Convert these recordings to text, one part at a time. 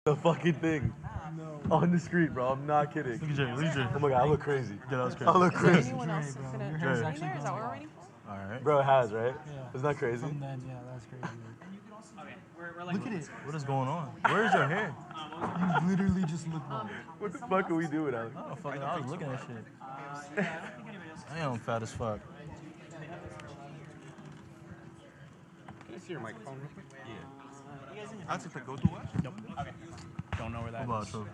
the fucking thing. No. On the screen, bro. I'm not kidding. Look at Jay. Look at Jay. Oh my god, I look crazy. Yeah, that was crazy. I look crazy. Is anyone else gonna join there? Is that what we're waiting for? All right. Bro, it has, right? Yeah. Isn't that crazy? From then, yeah, that's crazy. Look at it. What is going on? Where's your hair? You literally just look bald. What the fuck are we doing, Alex? Oh, fucking, I was looking at shit. I am fat as fuck. Can I see your microphone real quick? Yeah. I took the go-to what? Nope. Okay. Don't know where that Football is. trophy.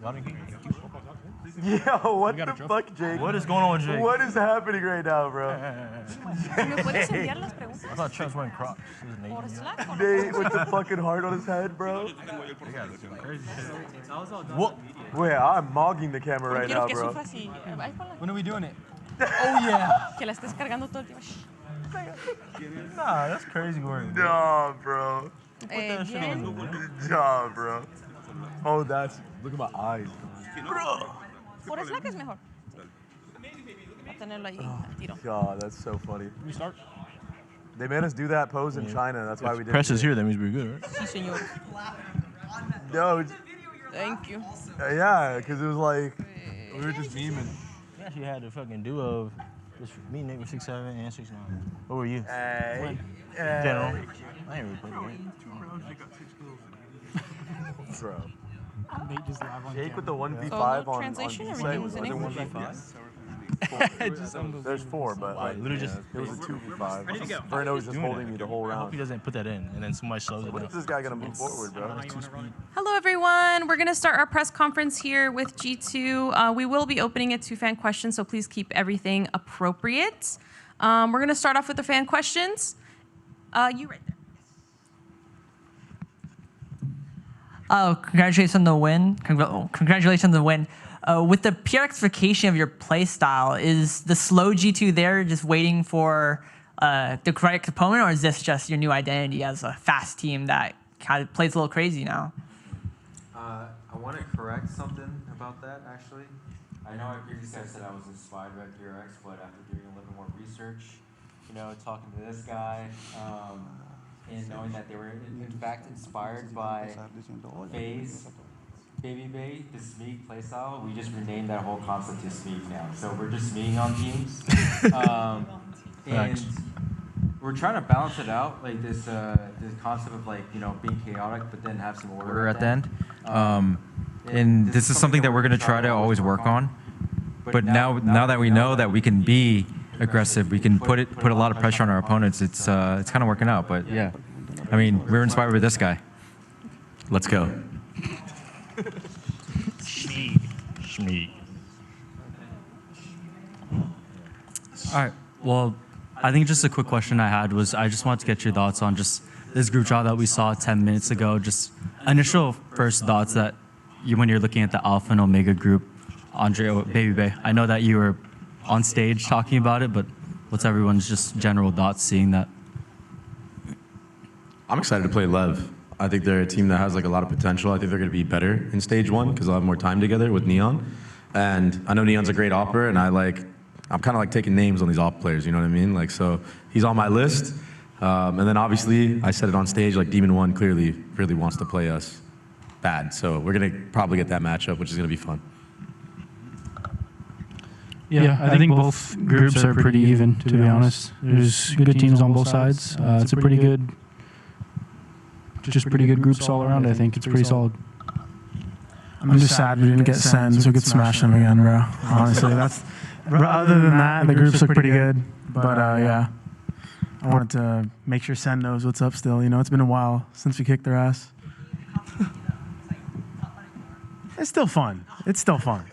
Y'all didn't get Yo, what the fuck, Jake? What is going on with Jake? What is happening right now, bro? ¿Me puedes enviar las preguntas? I thought Trent's wearing Crocs. He was an Por Asian. Slack o no? Nate with the fucking heart on his head, bro. They got some crazy shit. What? Wait, I'm mogging the camera right Quiero now, que bro. sufras y... Ahí ponla. When are we doing it? Oh, yeah. Que la estés cargando todo el tiempo. Shh. Nah, that's crazy work. Nah, bro. Bien. Nah, bro. Oh, that's... Look at my eyes. Bro. Por Slack es mejor. A tenerlo ahí al tiro. God, that's so funny. We start? They made us do that pose in China. That's why we did. Press is here, that means we're good, right? Sí, señor. No, Thank you. yeah, because it was like we were just memeing. We actually had a fucking duo of just me and Nate were 6'7" and 6'9". What were you? General. I ain't really played the game. 2 rounds, they got 6 kills. Bro. Nate just live on Jake with the camera. 1v5 no on translation, VCT. everything was in Was it English? 1v5? Just There's 4, but like, literally just- it was a 2v5. Verno was just holding me the whole I hope round. he doesn't put that in, and then somebody slows it When down. is this guy gonna move forward, bro? Hello, everyone. We're going to start our press conference here with G2. We will be opening it to fan questions, so please keep everything appropriate. We're going to start off with the fan questions. You right there. Oh, congratulations on the win. Congratulations on the win. With the PRxification of your play style, is the slow G2 there just waiting for the correct opponent, or is this just your new identity as a fast team that kind of plays a little crazy now? I want to correct something about that, actually. I know I previously said I was inspired by PRX, but after doing a little more research, you know, talking to this guy, and knowing that they were in fact inspired by FaZe, Baby Bay, the Smeeg playstyle, we just renamed that whole concept to Smeeg now. So we're just Smeeging on teams. And we're trying to balance it out, like this concept of like, you know, being chaotic, but then have some order at the end. And this is something that we're going to try to always work on. But now that we know that we can be aggressive, we can put a lot of pressure on our opponents. It's kind of working out. But yeah, I mean, we're inspired with this guy. Let's go. Shmeeg. All right. Well, I think just a quick question I had was I just wanted to get your thoughts on just this group shot that we saw 10 minutes ago. Just initial first thoughts that when you're looking at the Alpha and Omega group, Andre, Baby Bay. I know that you were on stage talking about it, but what's everyone's just general thoughts seeing that? I'm excited to play Lev. I think they're a team that has like a lot of potential. I think they're going to be better in stage 1 because they'll have more time together with Neon. And I know Neon's a great opper, and I'm kind of like taking names on these op players, you know what I mean? Like, so he's on my list. And then obviously, I said it on stage, like Demon 1 clearly really wants to play us bad. So we're going to probably get that matchup, which is going to be fun. Yeah, I think both groups are pretty even, to be honest. There's good teams on both sides. It's a pretty good groups all around. I think it's pretty solid. I'm just sad we didn't get Sen, so we could smash them again, bro. Honestly, that's. Other than that, the groups look pretty good. But yeah, I wanted to make sure Sen knows what's up still. You know, it's been a while since we kicked their ass. It's still fun. It's still fun.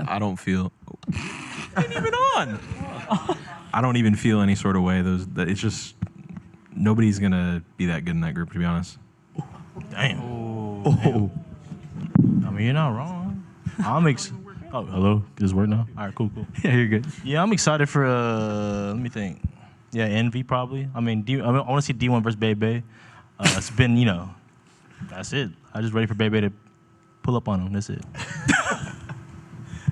I don't feel. Ain't even on. I don't even feel any sort of way. It's just nobody's gonna be that good in that group, to be honest. Damn. Oh. I mean, you're not wrong. Oh, hello. Does this work now? All right, cool. Yeah, you're good. Yeah, I'm excited for, let me think. Yeah, Envy probably. I mean, I want to see D1 versus Bebe. It's been, you know, that's it. I'm just ready for Bebe to pull up on him. That's it.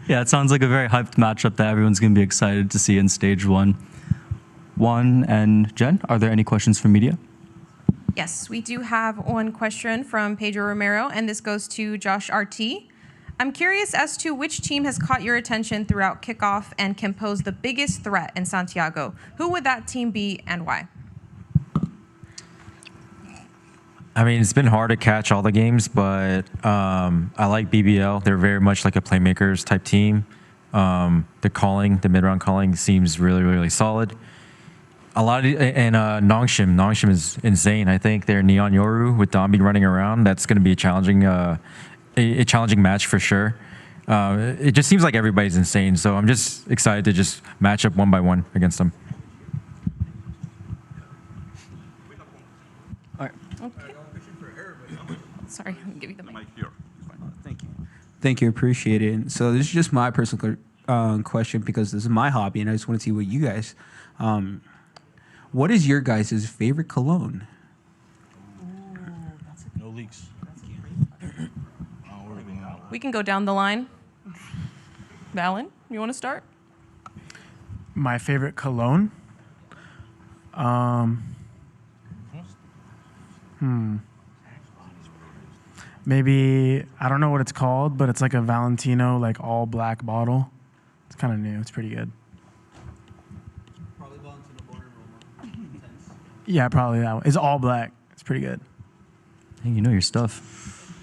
Yeah, it sounds like a very hyped matchup that everyone's going to be excited to see in stage 1. Juan and Jen, are there any questions from media? Yes, we do have one question from Pedro Romero, and this goes to Josh RT. I'm curious as to which team has caught your attention throughout kickoff and can pose the biggest threat in Santiago. Who would that team be and why? I mean, it's been hard to catch all the games, but I like BBL. They're very much like a playmakers type team. The mid-round calling seems really, really solid. And Nongshim is insane. I think they're Neon Yoru with Dombi running around. That's going to be a challenging match for sure. It just seems like everybody's insane. So I'm just excited to just match up one by one against them. Okay. Sorry, I'll give you the mic. Thank you. Thank you, appreciate it. So this is just my personal question because this is my hobby, and I just want to see what you guys. What is your guys' favorite cologne? No leaks. We can go down the line. Valen, you want to start? My favorite cologne? Maybe, I don't know what it's called, but it's like a Valentino, like all black bottle. It's kind of new. It's pretty good. Probably Valentino Border Intense. Yeah, probably that one. It's all black. It's pretty good. Hey, you know your stuff.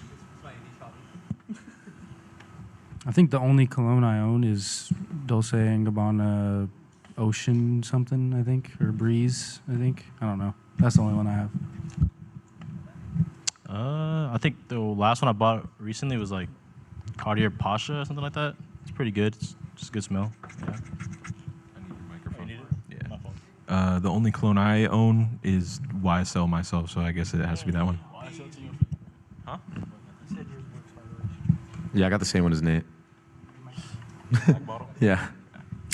I think the only cologne I own is Dolce & Gabbana Ocean something, I think, or Breeze, I think. I don't know. That's the only one I have. I think the last one I bought recently was like Cartier Pasha or something like that. It's pretty good. It's just a good smell. Yeah. Yeah. The only cologne I own is YSL myself, so I guess it has to be that one. Huh? Yeah, I got the same one as Nate. Yeah.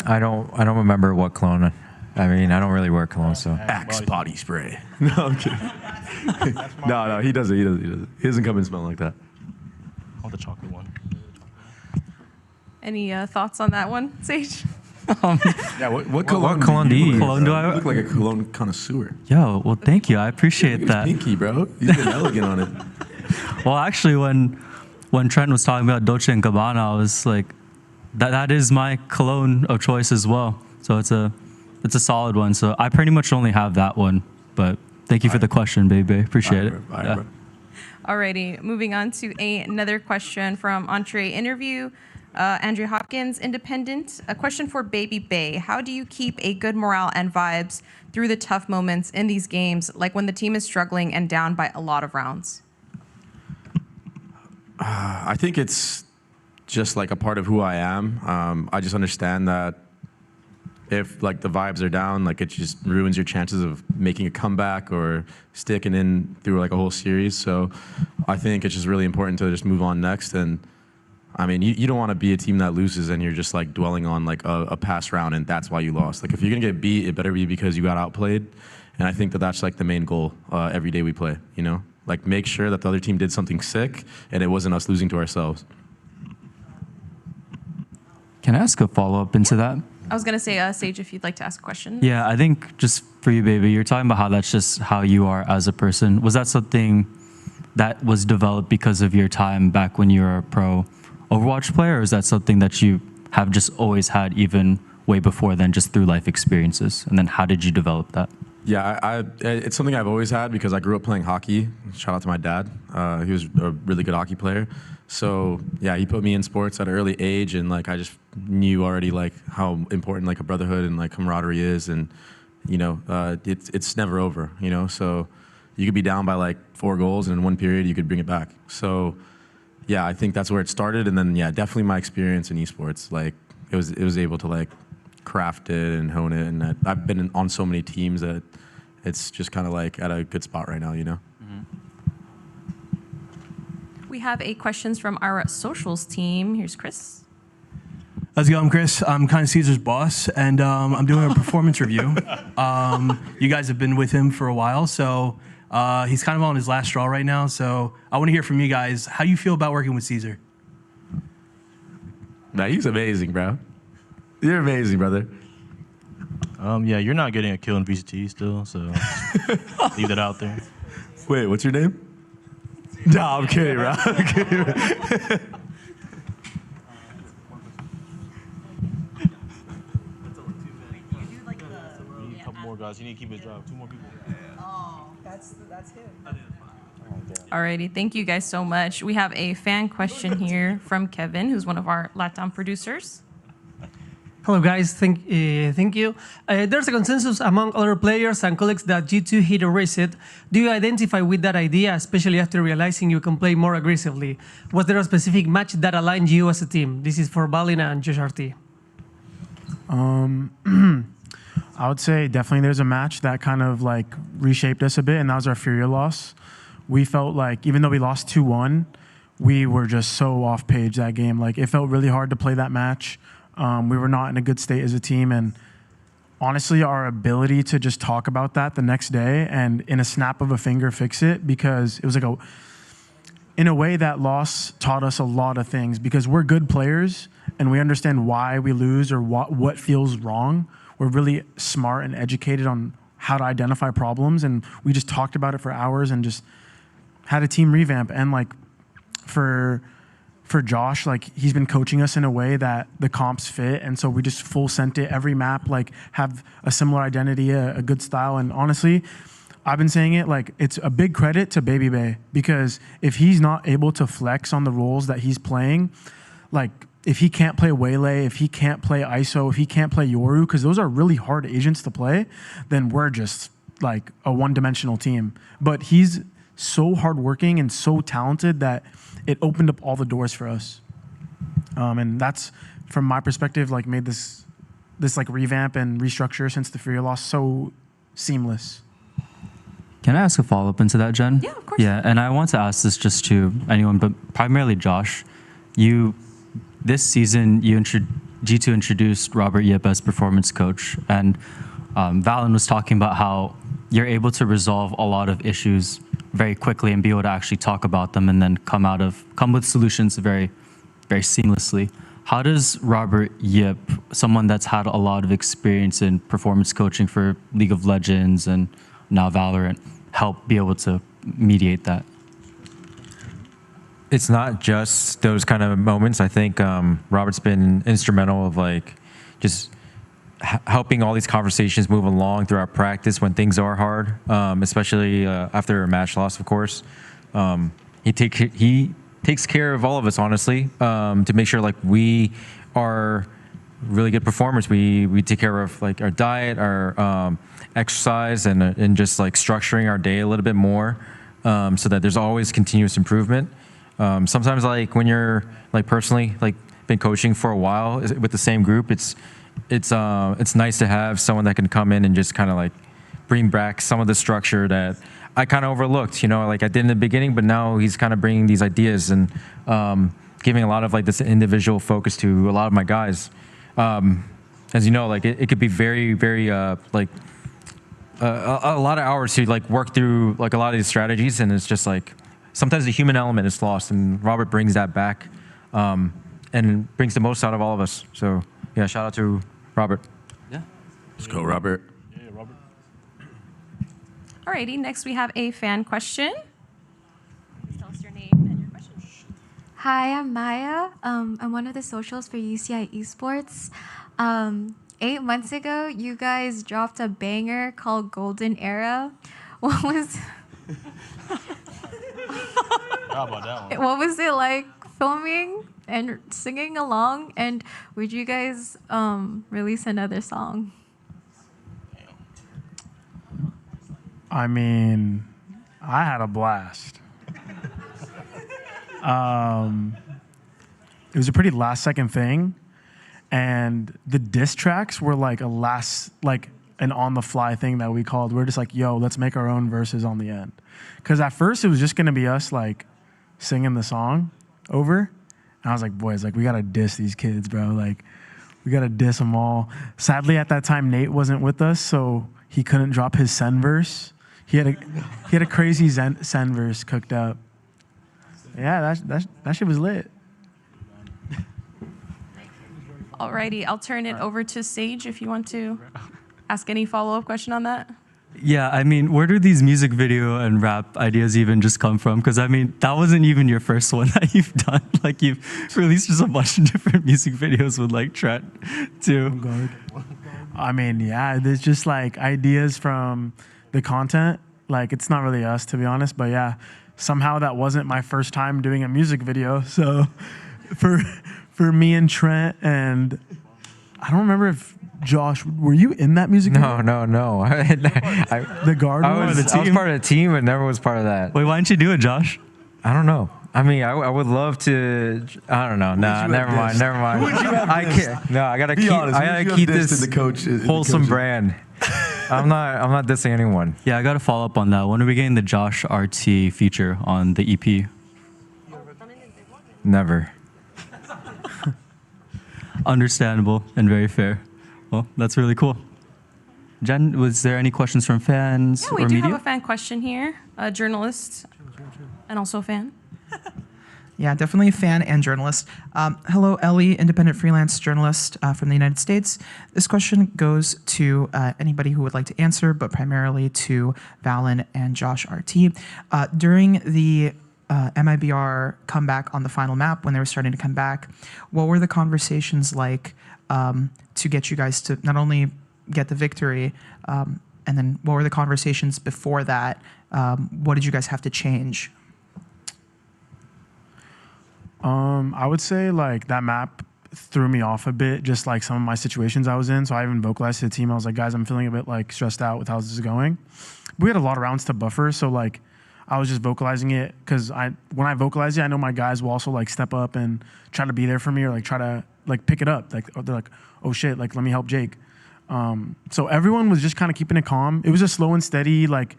I don't remember what cologne. I mean, I don't really wear cologne, so. Axe body spray. No, I'm kidding. No, he doesn't. He doesn't come and smell like that. I want the chocolate one. Any thoughts on that one, Sage? Yeah, what cologne? Cologne do you? Cologne do I? You look like a cologne connoisseur. Yo, well, thank you. I appreciate that. Pinky, bro. He's been elegant on it. Well, actually, when Trent was talking about Dolce & Gabbana, I was like, that is my cologne of choice as well. So it's a solid one. So I pretty much only have that one. But thank you for the question, baby. Appreciate it. Yeah. Alrighty, moving on to another question from Entree Interview. Andrew Hopkins, Independent. A question for Baby Bay. How do you keep a good morale and vibes through the tough moments in these games, like when the team is struggling and down by a lot of rounds? I think it's just like a part of who I am. I just understand that if like the vibes are down, like it just ruins your chances of making a comeback or sticking in through like a whole series. So I think it's just really important to just move on next. And I mean, you don't want to be a team that loses and you're just like dwelling on like a past round and that's why you lost. Like if you're gonna get beat, it better be because you got outplayed. And I think that that's like the main goal every day we play, you know? Like make sure that the other team did something sick and it wasn't us losing to ourselves. Can I ask a follow-up into that? I was going to say, Sage, if you'd like to ask a question. Yeah, I think just for you, baby, you're talking about how that's just how you are as a person. Was that something that was developed because of your time back when you were a pro Overwatch player, or is that something that you have just always had even way before then, just through life experiences? And then how did you develop that? Yeah, it's something I've always had because I grew up playing hockey. Shout out to my dad. He was a really good hockey player. So yeah, he put me in sports at an early age, and like I just knew already like how important like a brotherhood and like camaraderie is, and you know it's never over. You know, so you could be down by like 4 goals, and in one period you could bring it back. So yeah, I think that's where it started, and then yeah, definitely my experience in esports. Like it was able to like craft it and hone it, and I've been on so many teams that it's just kind of like at a good spot right now. You know. We have questions from our socials team. Here's Chris. How's it going? I'm Chris. I'm kind of Caesar's boss, and I'm doing a performance review. You guys have been with him for a while, so he's kind of on his last straw right now. So I want to hear from you guys. How do you feel about working with Caesar? Nah, he's amazing, bro. You're amazing, brother. Yeah, you're not getting a kill in VCT still, so leave that out there. Wait, what's your name? Nah, I'm kidding, bro. I'm kidding. A couple more guys. You need to keep his job. 2 more people. Oh, that's him. Alrighty, thank you guys so much. We have a fan question here from Kevin, who's one of our LATAM producers. Hello, guys. Thank you. There's a consensus among other players and colleagues that G2 hit a reset. Do you identify with that idea, especially after realizing you can play more aggressively? Was there a specific match that aligned you as a team? This is for Valina and Josh RT. I would say definitely there's a match that kind of like reshaped us a bit, and that was our Furia loss. We felt like, even though we lost 2-1, we were just so off page that game. Like, it felt really hard to play that match. We were not in a good state as a team, and honestly, our ability to just talk about that the next day and in a snap of a finger fix it, because it was like in a way, that loss taught us a lot of things, because we're good players and we understand why we lose or what feels wrong. We're really smart and educated on how to identify problems, and we just talked about it for hours and just had a team revamp. And like for Josh, like he's been coaching us in a way that the comps fit, and so we just full sent it every map, like have a similar identity, a good style. And honestly, I've been saying it, like it's a big credit to Baby Bay, because if he's not able to flex on the roles that he's playing, like if he can't play Waylay, if he can't play ISO, if he can't play Yoru, because those are really hard agents to play, then we're just like a one-dimensional team. But he's so hardworking and so talented that it opened up all the doors for us. And that's, from my perspective, like made this like revamp and restructure since the Furia loss so seamless. Can I ask a follow-up into that, Jen? Yeah, of course. Yeah, and I want to ask this just to anyone, but primarily Josh. This season, G2 introduced Robert Yip as performance coach, and Valen was talking about how you're able to resolve a lot of issues very quickly and be able to actually talk about them and then come with solutions very, very seamlessly. How does Robert Yip, someone that's had a lot of experience in performance coaching for League of Legends and now Valorant, help be able to mediate that? It's not just those kind of moments. I think Robert's been instrumental of like just helping all these conversations move along through our practice when things are hard, especially after a match loss, of course. He takes care of all of us, honestly, to make sure like we are really good performers. We take care of like our diet, our exercise, and just like structuring our day a little bit more, so that there's always continuous improvement. Sometimes like when you're like personally like been coaching for a while with the same group, it's nice to have someone that can come in and just kind of like bring back some of the structure that I kind of overlooked, like I did in the beginning, but now he's kind of bringing these ideas and giving a lot of like this individual focus to a lot of my guys. As you know, like it could be very, very like a lot of hours to like work through like a lot of these strategies, and it's just like sometimes the human element is lost, and Robert brings that back and brings the most out of all of us. So yeah, shout out to Robert. Yeah. Let's go, Robert. Yeah, Robert. Alrighty, next we have a fan question. Please tell us your name and your question. Hi, I'm Maya. I'm one of the socials for UCI Esports. 8 months ago, you guys dropped a banger called Golden Era. What was How about that one? what was it like filming and singing along? And would you guys release another song? I mean, I had a blast. It was a pretty last-second thing, and the diss tracks were like an on-the-fly thing that we called. We're just like, yo, let's make our own verses on the end. Because at first it was just gonna be us like singing the song over, and I was like, boys, like we gotta diss these kids, bro. Like we gotta diss them all. Sadly, at that time, Nate wasn't with us, so he couldn't drop his Sen verse. He had a crazy Sen verse cooked up. Yeah, that shit was lit. Alrighty, I'll turn it over to Sage if you want to ask any follow-up question on that. Yeah, I mean, where do these music video and rap ideas even just come from? Because I mean, that wasn't even your first one that you've done. Like you've released just a bunch of different music videos with like Trent too. I mean, yeah, there's just like ideas from the content. Like it's not really us, to be honest, but yeah, somehow that wasn't my first time doing a music video. So for me and Trent, and I don't remember if Josh, were you in that music video? No. The guard I was part of the team, but never was part of that. Wait, why didn't you do it, Josh? I don't know. I mean, I would love to. I don't know. Nah, never mind. I can't. No, I gotta keep this wholesome brand. I'm not dissing anyone. Yeah, I got to follow up on that. When are we getting the Josh RT feature on the EP? Never. Understandable and very fair. Well, that's really cool. Jen, was there any questions from fans Yeah, we or do media? have a fan question here, a journalist and also a fan. Yeah, definitely a fan and journalist. Hello, Ellie, independent freelance journalist from the United States. This question goes to anybody who would like to answer, but primarily to Valen and Josh RT. During the MIBR comeback on the final map, when they were starting to come back, what were the conversations like to get you guys to not only get the victory, and then what were the conversations before that? What did you guys have to change? I would say like that map threw me off a bit, just like some of my situations I was in. So I even vocalized to the team. I was like, guys, I'm feeling a bit like stressed out with how this is going. We had a lot of rounds to buffer. So like I was just vocalizing it because when I vocalize it, I know my guys will also like step up and try to be there for me or like try to like pick it up. Like they're like, oh shit, like let me help Jake. So everyone was just kind of keeping it calm. It was a slow and steady like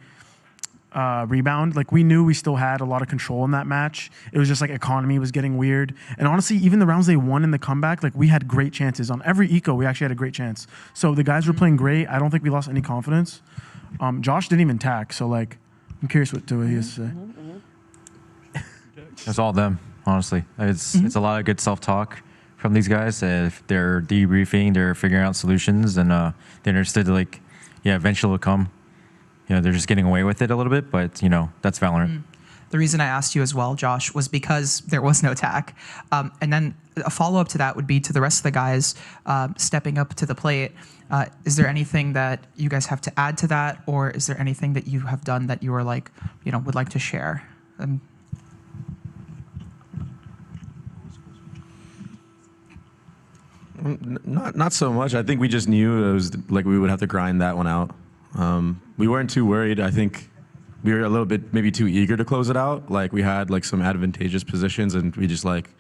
rebound. Like we knew we still had a lot of control in that match. It was just like economy was getting weird. And honestly, even the rounds they won in the comeback, like we had great chances. On every eco, we actually had a great chance. So the guys were playing great. I don't think we lost any confidence. Josh didn't even tack. So like, I'm curious what he has to say. It's all them, honestly. It's a lot of good self-talk from these guys. If they're debriefing, they're figuring out solutions, and they understood like, yeah, eventually it'll come. You know, they're just getting away with it a little bit, but you know, that's Valorant. The reason I asked you as well, Josh, was because there was no tack. And then a follow-up to that would be to the rest of the guys stepping up to the plate. Is there anything that you guys have to add to that, or is there anything that you have done that you are like, you know, would like to share? Not so much. I think we just knew it was like we would have to grind that one out. We weren't too worried. I think we were a little bit maybe too eager to close it out. Like we had like some advantageous positions, and we just like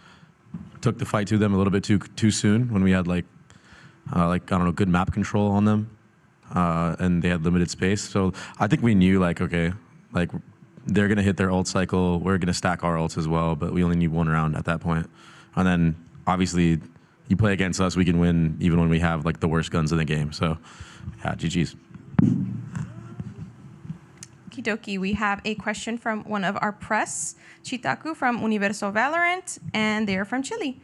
took the fight to them a little bit too soon when we had like I don't know, good map control on them, and they had limited space. So I think we knew like, okay, like they're gonna hit their ult cycle, we're gonna stack our ults as well, but we only need one round at that point. And then obviously you play against us, we can win even when we have like the worst guns in the game. So yeah, GG's. Okie dokie, we have a question from one of our press, Chitaku from Universo Valorant, and they're from Chile.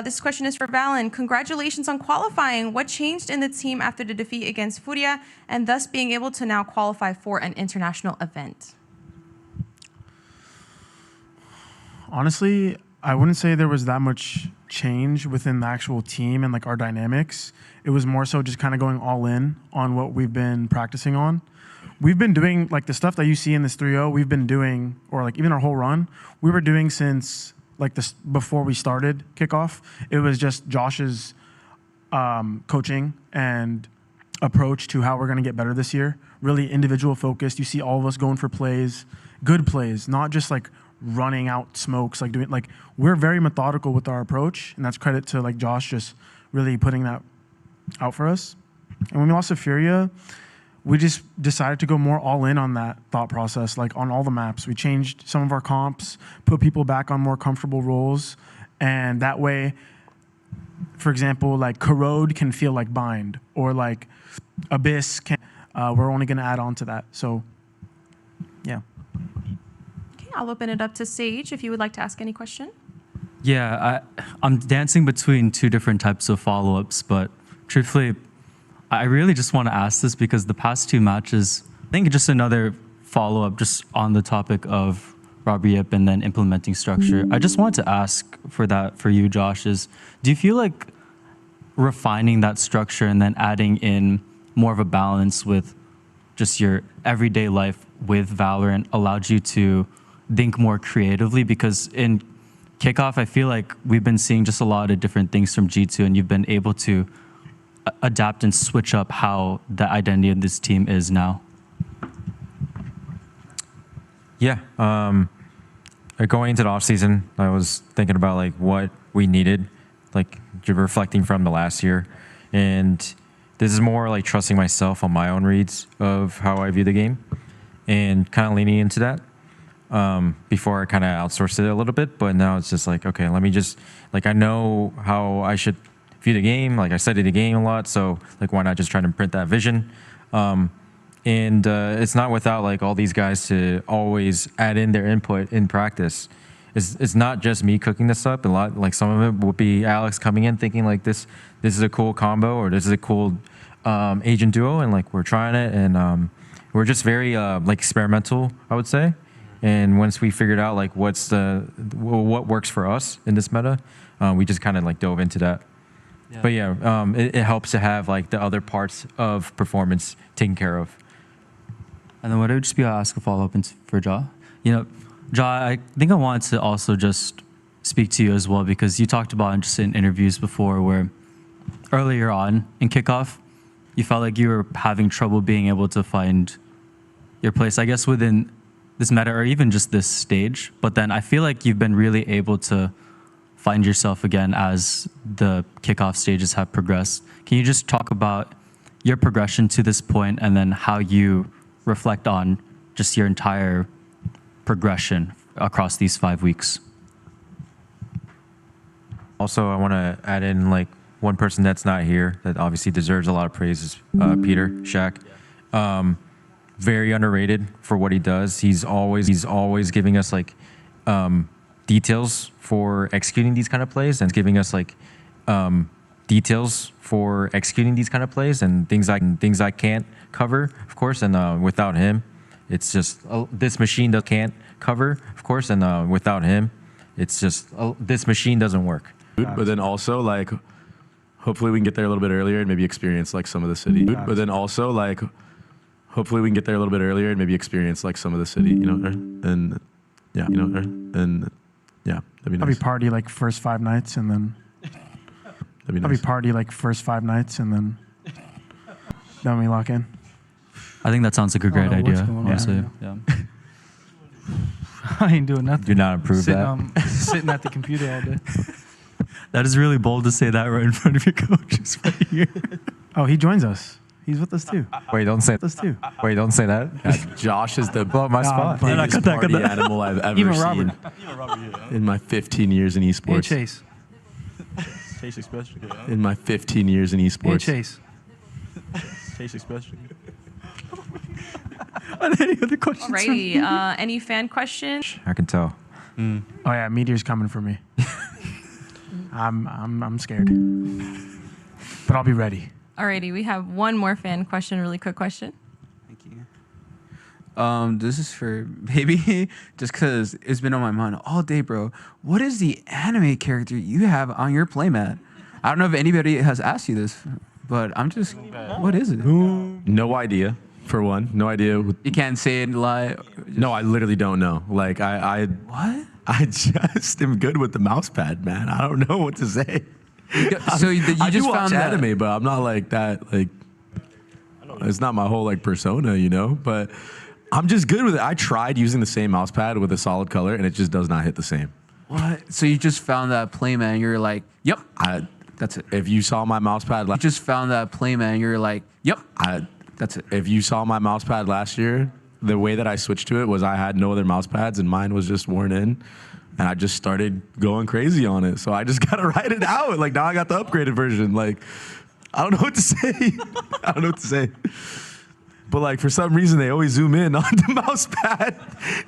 This question is for Valen. Congratulations on qualifying. What changed in the team after the defeat against Furia and thus being able to now qualify for an international event? Honestly, I wouldn't say there was that much change within the actual team and like our dynamics. It was more so just kind of going all in on what we've been practicing on. We've been doing like the stuff that you see in this 3-0, we've been doing, or like even our whole run, we were doing since like this before we started kickoff. It was just Josh's coaching and approach to how we're going to get better this year. Really individual focused. You see all of us going for plays, good plays, not just like running out smokes, like doing like we're very methodical with our approach, and that's credit to like Josh just really putting that out for us. And when we lost to Furia, we just decided to go more all in on that thought process, like on all the maps. We changed some of our comps, put people back on more comfortable roles, and that way, for example, like Corrode can feel like Bind, or like Abyss can, we're only gonna add on to that. So, yeah. Okay, I'll open it up to Sage if you would like to ask any question. Yeah, I'm dancing between two different types of follow-ups, but truthfully, I really just want to ask this because the past 2 matches, I think just another follow-up just on the topic of Robert Yip and then implementing structure. I just want to ask for you, Josh, is do you feel like refining that structure and then adding in more of a balance with just your everyday life with Valorant allowed you to think more creatively? Because in Kickoff, I feel like we've been seeing just a lot of different things from G2, and you've been able to adapt and switch up how the identity of this team is now. Yeah. Going into the off season, I was thinking about like what we needed, like reflecting from the last year, and this is more like trusting myself on my own reads of how I view the game, and kind of leaning into that. Before I kind of outsourced it a little bit, but now it's just like, okay, let me just, like, I know how I should view the game. Like, I studied the game a lot, so like, why not just try to print that vision? And it's not without like all these guys to always add in their input in practice. It's not just me cooking this up. A lot, like some of it would be Alex coming in thinking like this is a cool combo, or this is a cool agent duo, and like we're trying it, and we're just very like experimental, I would say. And once we figured out like what works for us in this meta, we just kind of like dove into that. Yeah. But yeah, it helps to have like the other parts of performance taken care of. And then what I would just be ask a follow-up for Ja. You know, Ja, I think I wanted to also just speak to you as well, because you talked about just in interviews before where earlier on in Kickoff, you felt like you were having trouble being able to find your place, I guess, within this meta or even just this stage. But then I feel like you've been really able to find yourself again as the Kickoff stages have progressed. Can you just talk about your progression to this point and then how you reflect on just your entire progression across these 5 weeks? Also, I want to add in like one person that's not here that obviously deserves a lot of praise is Peter Shaq. Very underrated for what he does. He's always giving us like details for executing these kind of plays, and giving us like details for executing these kind of plays, and things I can't cover, of course. And without him, it's just this machine that can't cover, of course. And without him, it's just this machine doesn't work. But then also like, hopefully we can get there a little bit earlier and maybe experience like some of the city. But then also like, hopefully we can get there a little bit earlier and maybe experience like some of the city, you know, and yeah, you know, and yeah, that'd be nice. Probably party like first 5 nights and then. That'd be nice. Probably party like first 5 nights and then we lock in. I think that sounds like a great idea, honestly. Yeah. I ain't doing nothing. Do not approve that. Sitting at the computer all day. That is really bold to say that right in front of your coaches right here. Oh, he joins us. He's with us too. Wait, don't say us too. Wait, don't say that. Josh is the blow up my spot. biggest party animal I've ever Even seen Robert. in my 15 years in Hey, esports. Chase. Chase especially. In my 15 years in Hey, esports. Chase. Chase especially. Any other questions? Alrighty. Any fan questions? I can tell. Oh yeah, Meteor's coming for me. I'm scared, but I'll be ready. Alrighty, we have one more fan question, really quick question. This is for Baby, just because it's been on my mind all day, bro. What is the anime character you have on your playmat? I don't know if anybody has asked you this, but I'm just, what is it? No idea, for one. No idea. You can't say it live. No, I literally don't know. Like, What? I just am good with the mouse pad, man. I don't know what to say. So you I just do watch found that anime, but I'm not like that. Like, it's not my whole like persona, you know. But I'm just good with it. I tried using the same mouse pad with a solid color, and it just does not hit the same. What? So you just found that playmat, and you're like, yep, that's it. If you saw my mouse pad, You just found that playmat, and you're like, yep, that's it. If you saw my mouse pad last year, the way that I switched to it was I had no other mouse pads, and mine was just worn in. And I just started going crazy on it. So I just got to write it out. Like, now I got the upgraded version. Like, I don't know what to say. I don't know what to say. But, like, for some reason, they always zoom in on the mouse pad.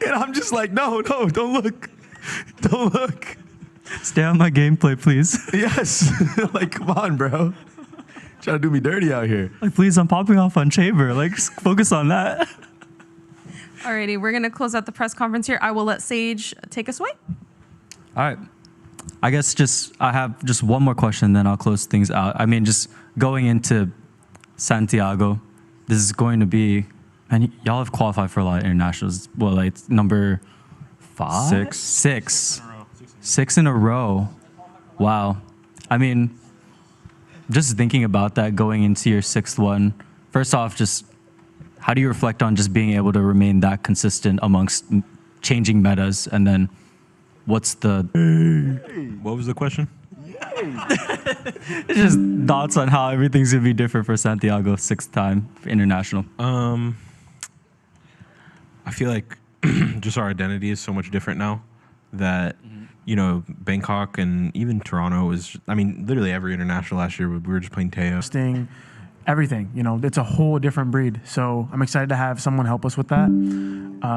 And I'm just like, no, don't look. Don't look. Stay on my gameplay, please. Yes. Like, come on, bro. Trying to do me dirty out here. Like, please, I'm popping off on Chamber. Like, just focus on that. Alrighty, we're gonna close out the press conference here. I will let Sage take us away. All right. I guess I have just one more question, then I'll close things out. I mean, just going into Santiago, this is going to be, and y'all have qualified for a lot of internationals. Well, like number 5? Six in a row. Wow. I mean, just thinking about that going into your 6th one, first off, just how do you reflect on just being able to remain that consistent amongst changing metas? And then what's the... What was the question? It's just thoughts on how everything's going to be different for Santiago 6th time for international. I feel like just our identity is so much different now that, you know, Bangkok and even Toronto is, I mean, literally every international last year, we were just playing Teo. Everything, you know, it's a whole different breed. So I'm excited to have someone help us with that.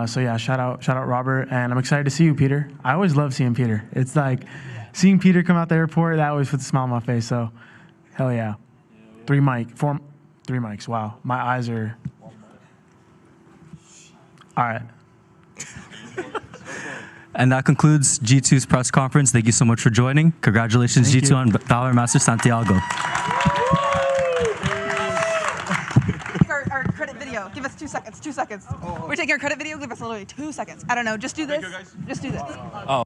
So yeah, shout out Robert, and I'm excited to see you, Peter. I always love seeing Peter. It's like seeing Peter come out the airport, that always puts a smile on my face. So hell yeah. 3 mics. Wow, my eyes are. All right. And that concludes G2's press conference. Thank you so much for joining. Congratulations, G2 on VALORANT Masters Santiago. Our credit video. Give us 2 seconds. 2 seconds. We're taking our credit video. Give us literally 2 seconds. I don't know. Just do this. Just do this. Oh.